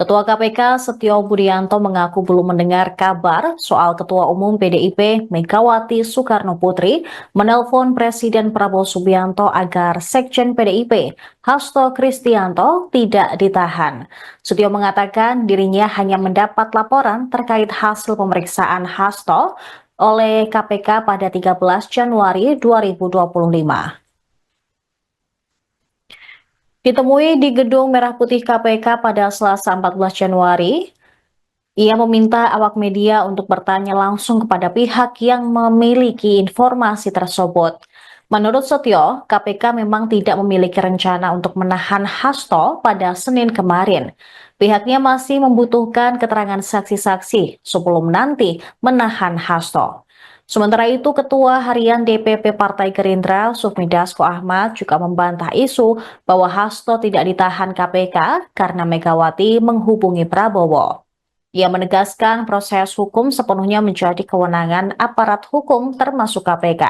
Ketua KPK Setio Budianto mengaku belum mendengar kabar soal Ketua Umum PDIP Megawati Soekarno Putri menelpon Presiden Prabowo Subianto agar Sekjen PDIP Hasto Kristianto tidak ditahan. Setio mengatakan dirinya hanya mendapat laporan terkait hasil pemeriksaan Hasto oleh KPK pada 13 Januari 2025. Ditemui di Gedung Merah Putih KPK pada Selasa 14 Januari, ia meminta awak media untuk bertanya langsung kepada pihak yang memiliki informasi tersebut. Menurut Setio, KPK memang tidak memiliki rencana untuk menahan Hasto pada Senin kemarin. Pihaknya masih membutuhkan keterangan saksi-saksi sebelum nanti menahan Hasto. Sementara itu, Ketua Harian DPP Partai Gerindra, Sufmi Dasko Ahmad, juga membantah isu bahwa Hasto tidak ditahan KPK karena Megawati menghubungi Prabowo. Ia menegaskan proses hukum sepenuhnya menjadi kewenangan aparat hukum termasuk KPK.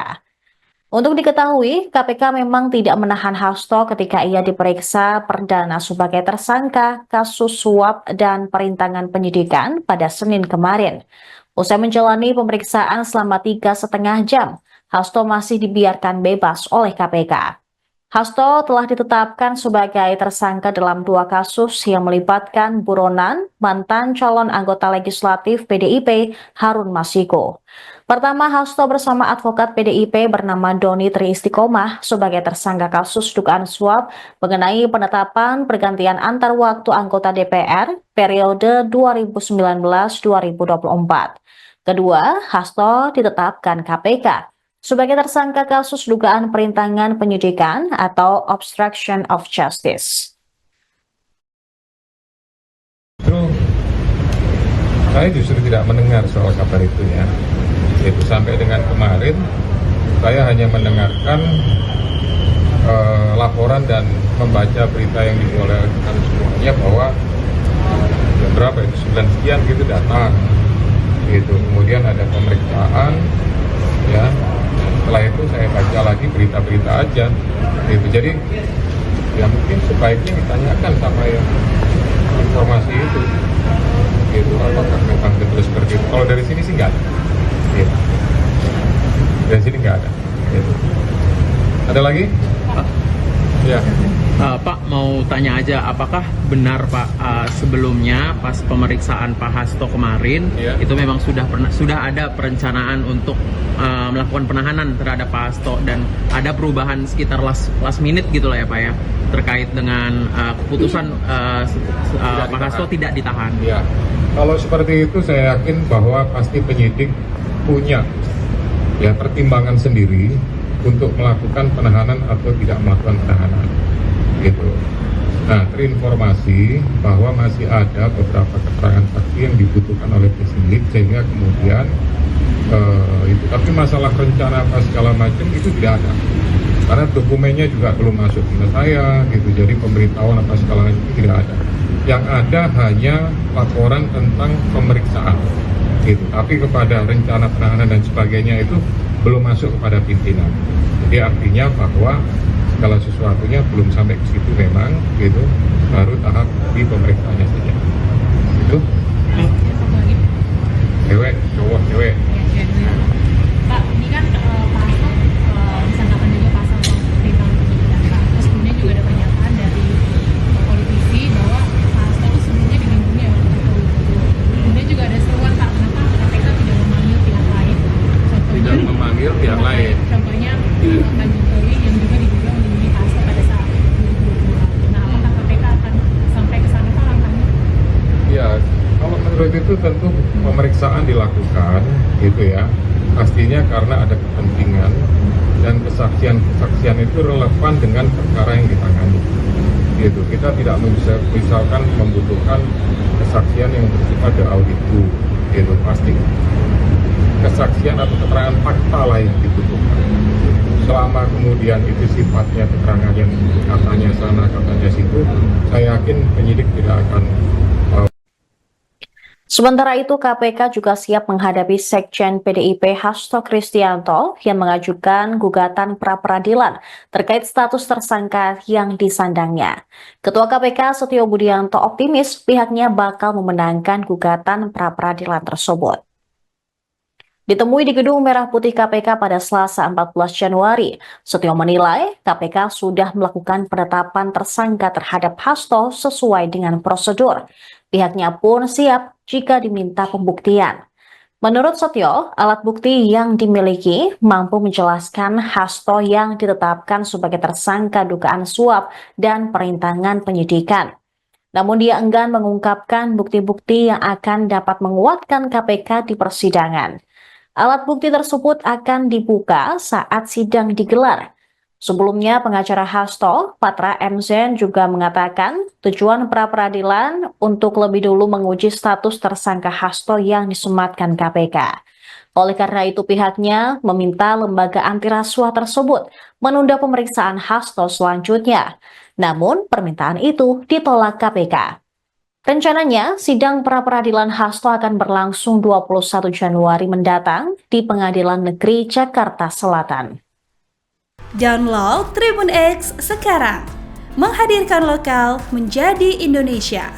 Untuk diketahui, KPK memang tidak menahan Hasto ketika ia diperiksa perdana sebagai tersangka kasus suap dan perintangan penyidikan pada Senin kemarin. Usai menjalani pemeriksaan selama 3,5 jam, Hasto masih dibiarkan bebas oleh KPK. Hasto telah ditetapkan sebagai tersangka dalam 2 kasus yang melibatkan buronan mantan calon anggota legislatif PDIP Harun Masiku. Pertama, Hasto bersama advokat PDIP bernama Doni Tri Istiqomah sebagai tersangka kasus dugaan suap mengenai penetapan pergantian antar waktu anggota DPR periode 2019-2024. Kedua, Hasto ditetapkan KPK sebagai tersangka kasus dugaan perintangan penyidikan atau obstruction of justice. Saya justru tidak mendengar soal kabar itu ya. Itu sampai dengan kemarin saya hanya mendengarkan laporan dan membaca berita yang dibolehkan semuanya bahwa berapa itu 9 sekian gitu datang gitu. Kemudian ada pemeriksaan ya. Setelah itu saya baca lagi berita-berita aja gitu. Jadi ya mungkin sebaiknya ditanyakan sama yang informasi itu gitu, apakah memang betul seperti itu. Kalau dari sini sih nggak ada gitu. Dari sini nggak ada gitu. Ada lagi? Ya. Pak mau tanya aja, apakah benar Pak sebelumnya pas pemeriksaan Pak Hasto kemarin itu memang sudah ada perencanaan untuk melakukan penahanan terhadap Pak Hasto dan ada perubahan sekitar last minute gitu lah ya Pak ya terkait dengan keputusan Pak Hasto tidak ditahan. Ya, kalau seperti itu saya yakin bahwa pasti penyidik punya ya pertimbangan sendiri untuk melakukan penahanan atau tidak melakukan penahanan gitu. Nah, terinformasi bahwa masih ada beberapa keterangan saksi yang dibutuhkan oleh penyidik sehingga kemudian itu. Tapi masalah rencana apa segala macam itu tidak ada karena dokumennya juga belum masuk ke saya gitu. Jadi pemberitahuan apa segala macam itu tidak ada. Yang ada hanya laporan tentang pemeriksaan gitu. Tapi kepada rencana penahanan dan sebagainya itu belum masuk kepada pimpinan. Jadi artinya bahwa segala sesuatunya belum sampai ke situ memang gitu, baru tahap di pemeriksaannya saja. Itu cewek, cowok, cewek. Pak, ini kan Pak Hasto disangkakan juga pasal perintangan penyidikan Pak. Terus kemudian juga ada pernyataan dari politisi bahwa Pak Hasto itu sebelumnya dilindungi oleh Jokowi. Kemudian juga ada seruan Pak, kenapa KPK tidak memanggil pihak lain? Tidak memanggil pihak lain. Contohnya Pak Jokowi yang juga diduga melindungi Pak Hasto pada saat 2022. Nah, apakah KPK akan sampai ke sana Pak langkahnya? Ya, kalau menurut itu tentu pemeriksaan dilakukan gitu ya. Pastinya karena ada kepentingan dan kesaksian itu relevan dengan perkara yang ditangani. Gitu. Kita tidak bisa misalkan membutuhkan kesaksian yang bersifat the auditu gitu pasti. Kesaksian atau keterangan fakta lah yang dibutuhkan. Selama kemudian itu sifatnya keterangan yang katanya sana, katanya situ, saya yakin penyidik tidak akan Sementara itu, KPK juga siap menghadapi Sekjen PDIP Hasto Kristianto yang mengajukan gugatan pra-peradilan terkait status tersangka yang disandangnya. Ketua KPK Setio Budianto optimis pihaknya bakal memenangkan gugatan pra-peradilan tersebut. Ditemui di Gedung Merah Putih KPK pada Selasa 14 Januari, Setio menilai KPK sudah melakukan penetapan tersangka terhadap Hasto sesuai dengan prosedur. Pihaknya pun siap jika diminta pembuktian. Menurut Setio, alat bukti yang dimiliki mampu menjelaskan Hasto yang ditetapkan sebagai tersangka dugaan suap dan perintangan penyidikan. Namun dia enggan mengungkapkan bukti-bukti yang akan dapat menguatkan KPK di persidangan. Alat bukti tersebut akan dibuka saat sidang digelar. Sebelumnya, pengacara Hasto, Patra M. Zen, juga mengatakan tujuan pra-peradilan untuk lebih dulu menguji status tersangka Hasto yang disematkan KPK. Oleh karena itu, pihaknya meminta lembaga anti rasuah tersebut menunda pemeriksaan Hasto selanjutnya. Namun, permintaan itu ditolak KPK. Rencananya, sidang pra-peradilan Hasto akan berlangsung 21 Januari mendatang di Pengadilan Negeri Jakarta Selatan. Download Tribun X sekarang, menghadirkan lokal menjadi Indonesia.